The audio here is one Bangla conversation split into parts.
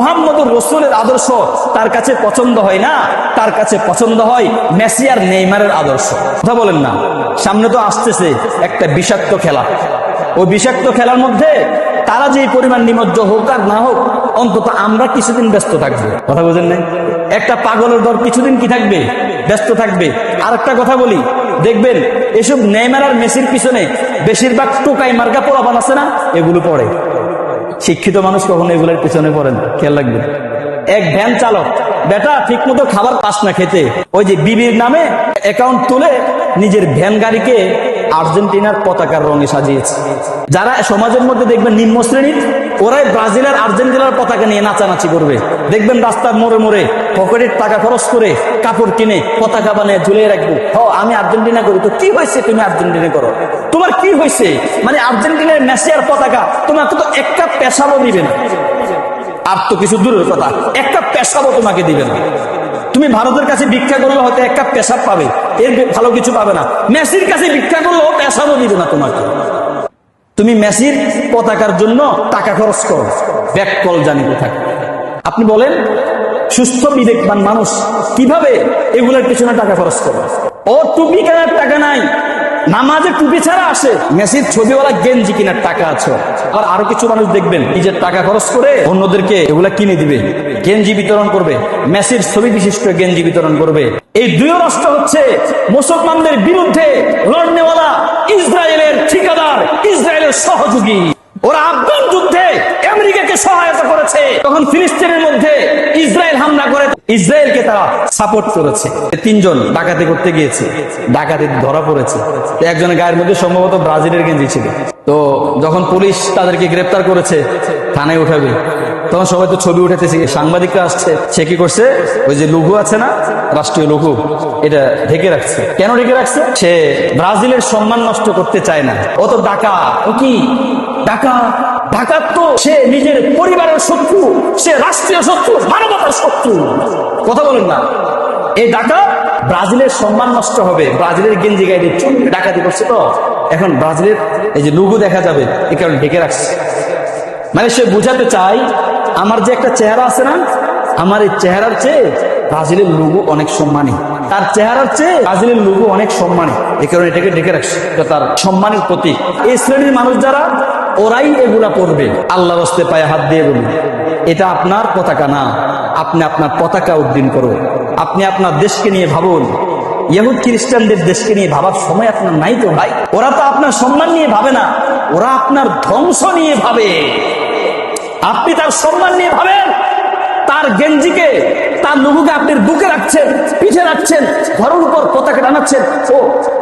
মুহাম্মদুর রাসূলের আদর্শ তার কাছে পছন্দ হয় না, তার কাছে পছন্দ হয় মেসি আর নেইমারের আদর্শ। কথা বলেন না? সামনে তো আসতেছে একটা বিষাক্ত খেলা। ওই বিষাক্ত খেলার মধ্যে তারা যে পরিমাণ নিমজ্জন হোক আর না হোক, অন্তত আমরা কিছুদিন ব্যস্ত থাকবো। কথা বুঝেন নাই? একটা পাগলের দল কিছুদিন কি থাকবে? ব্যস্ত থাকবে। আর একটা কথা বলি, দেখবেন এসব নেইমার আর মেসির পিছনে বেশিরভাগ টোকাই মার্কা পোলাপান আছে না, এগুলো পড়ে। শিক্ষিত মানুষ কখনো এগুলোর পিছনে পড়েন, খেয়াল রাখবেন। এক ভ্যান চালক বেটা ঠিক মতো খাবার পাস না খেতে, ওই যে বিবির নামে অ্যাকাউন্ট তুলে নিজের ভ্যান গাড়িকে আর্জেন্টিনার পতাকার রঙে সাজিয়েছে। যারা সমাজের মধ্যে দেখবেন নিম্ন শ্রেণীর, ওরাই ব্রাজিলের আর্জেন্টিনার পতাকা নিয়ে নাচানাচি করবে। দেখবেন রাস্তার মোড়ে মোড়ে পকেটের টাকা খরচ করে কাপড় কিনে পতাকা বানিয়ে ঝুলিয়ে রাখবো। আমি আর্জেন্টিনা করি, তো কি হয়েছে তুমি আর্জেন্টিনা করো? তোমার কি হয়েছে? মানে আর্জেন্টিনার মেসি আর পতাকা তোমাকে তো একটা পেশাবো দিবে না। আর তো কিছু দূরের কথা, একটা পেশাবো তোমাকে দিবে না। তুমি ভারতের কাছে ভিক্ষা করলে হয়তো এক কাপ পেশাব পাবে, এর ভালো কিছু পাবে না। মেসির কাছে ভিক্ষা করলেও পেশাবও দিবে না তোমাকে। তুমি মেসির পতাকার জন্য টাকা খরচ করো, ব্যাককল জানি কোথায়। আপনি বলেন সুস্থ বিবেকবান মানুষ কিভাবে এগুলোর পেছনে টাকা খরচ করে? ও টুপি কেনার টাকা নাই, নামাজে টুপি ছাড়া আসে, মেসির ছবিওয়ালা গেঞ্জি কেনার টাকা আছে। আর আরো কিছু মানুষ দেখবেন নিজের টাকা খরচ করে অন্যদেরকে এগুলা কিনে দিবে, গেঞ্জি বিতরণ করবে, মেসির ছবি বিশিষ্ট গেঞ্জি বিতরণ করবে। এই দুই রাষ্ট্র হচ্ছে মুসলমানদের বিরুদ্ধে লড়নেওয়ালা ইসরায়েলের ঠিকাদার, ইসরায়েলের সহযোগী। ওরা আফগান যুদ্ধে আমেরিকাকে সহায়তা করেছে, তখন ফিলিস্তিনের মধ্যে ইসরায়েল হামলা করে ইসরায়েলকে তারা সাপোর্ট করেছে। তিনজন ডাকাতি করতে গিয়েছে, ডাকাতি ধরা পড়েছে। একজনের গায়ের মধ্যে সম্ভবত ব্রাজিলের গেঞ্জি ছিল। তো যখন পুলিশ তাদেরকে গ্রেপ্তার করেছে, থানায় উঠাবে, তখন সবাই তো ছবি উঠাতেছে, সাংবাদিকরা আসছে। সে কি করছে? ওই যে লোগো আছে না, রাষ্ট্রীয় লোগো, এটা ঢেকে রাখছে। কেন ঢেকে রাখছে? সে ব্রাজিলের সম্মান নষ্ট করতে চায় না। ও তো ডাকাত। ও কি ডাকাত? ডাকাত তো সে নিজের পরিবারের শত্রু, সে রাষ্ট্রীয় শত্রু, মানবতার শত্রু। কথা বলেন না? এই ডাকাত ব্রাজিলের সম্মান নষ্ট হবে, ব্রাজিলের গেঞ্জি গায়ে চুল ডাকাতি করছে। তো এখন ব্রাজিলের এই যে লোগো দেখা যাবে, এই কারণে ঢেকে রাখছে। মানে সে বুঝাতে চাই আমার যে একটা চেহারা আছে না, আমার এই চেহারার চেয়ে ব্রাজিলের লোগো অনেক সম্মানী, তার চেহারার চেয়ে ব্রাজিলের লোগো অনেক সম্মানী। এই কারণে এটাকে ঢেকে রাখছে, তার সম্মানের প্রতীক। এই শ্রেণীর মানুষ যারা, ওরাই এগুলা পড়বে। আল্লাহর রাস্তায় পায়ে হাত দিয়ে বলুন, এটা আপনার পতাকা না, আপনি আপনার পতাকা উড্ডীন করুন। আপনি আপনার দেশকে নিয়ে ভাবুন। ইহুদ খ্রিস্টানদের দেশকে নিয়ে ভাবার সময় আপনার নাই তো ভাই। ওরা তো আপনার সম্মান নিয়ে ভাবে না, ওরা আপনার ধ্বংস নিয়ে ভাবে। আপনি তার সম্মান নিয়ে ভাবেন, তার গেঞ্জিকে, তার লোগোকে আপনি বুকে রাখছেন, পিঠে রাখছেন, ঘরের উপর পতাকা টানাচ্ছেন। ও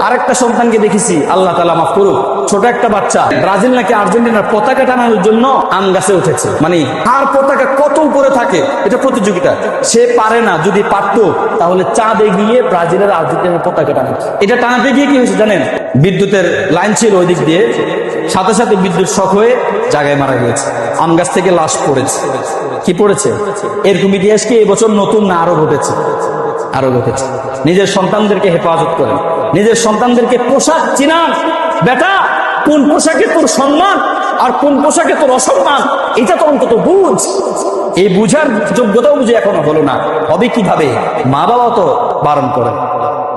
আরেকটা সন্তানকে দেখেছি, আল্লাহ তাআলা মাফ করুক, ছোট একটা বাচ্চা ব্রাজিল নাকি আর্জেন্টিনার পতাকা টানানোর জন্য আম গাছে উঠেছে। মানে আর পতাকা কত উপরে থাকে, এটা প্রতিযোগিতা। সে পারে না, যদি পারতো তাহলে চাঁদে গিয়ে ব্রাজিলের আর্জেন্টিনার পতাকা টানাচ্ছে। এটা টানাতে গিয়ে কি হয়েছে জানেন? বিদ্যুতের লাইন ছিল ওই দিক দিয়ে, সাথে সাথে বিদ্যুৎ শক হয়ে জায়গায় মারা গেছে। আম গাছ থেকে লাশ পড়েছে। কি পড়েছে? এরকম ইতিহাস কি এবছর নতুন না, আরো ঘটেছে, আরো ঘটেছে। নিজের সন্তানদেরকে হেফাজত করেন, নিজের সন্তানদেরকে পোশাক চিনান। বেটা, কোন পোশাকে তোর সম্মান আর কোন পোশাকে তোর অসম্মান, এটা তো অন্তত বুঝ। এই বুঝার যোগ্যতাও বুঝে এখনো হলো না। হবে কিভাবে? মা বাবা তো বারণ করে।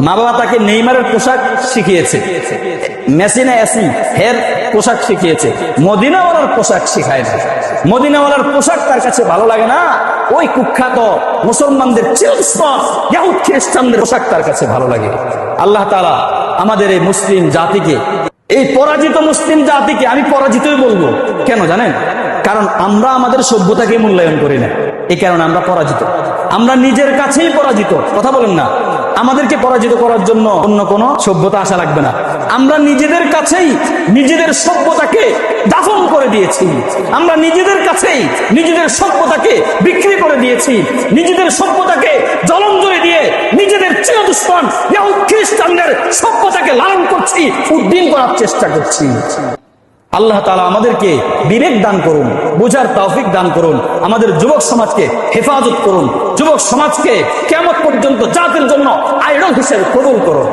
মা বাবা তাকে নেইমারের পোশাক শিখিয়েছে, মেসিনা এসি হের পোশাক শিখিয়েছে, মদিনাওয়ালার পোশাক শিখায় না। মদিনাওয়ালার পোশাক তার কাছে ভালো লাগে না, ওই কুখ্যাত মুসলমানদের ইহুদ খ্রিস্টানদের পোশাক তার কাছে ভালো লাগে। আল্লাহ তাআলা আমাদের এই মুসলিম জাতিকে, এই পরাজিত মুসলিম জাতিকে, আমি পরাজিতই বলবো। কেন জানেন? কারণ আমরা আমাদের সভ্যতাকে মূল্যায়ন করি না, এই কারণে আমরা পরাজিত। আমরা নিজের কাছেই পরাজিত। কথা বলেন না? আমাদেরকে পরাজিত করার জন্য অন্য কোনো সভ্যতা আসা লাগবে না। আমরা নিজেদের কাছেই নিজেদের সভ্যতাকে দাফন করে দিয়েছি। আমরা নিজেদের কাছেই নিজেদের সভ্যতাকে বিক্রি করে দিয়েছি। নিজেদের সভ্যতাকে জলাঞ্জলি দিয়ে নিজেদের চিরদুশ্মন ইহুদ খ্রিস্টানদের সভ্যতাকে লালন করছি, উদ্দিন করার চেষ্টা করছি। আল্লাহ তাআলা আমাদেরকে বিবেক দান করুন, বোঝার তৌফিক দান করুন। আমাদের যুবক সমাজকে হেফাজত করুন, যুবক সমাজকে কিয়ামত পর্যন্ত জাতির জন্য আইডল হিসেবে কবুল করুন।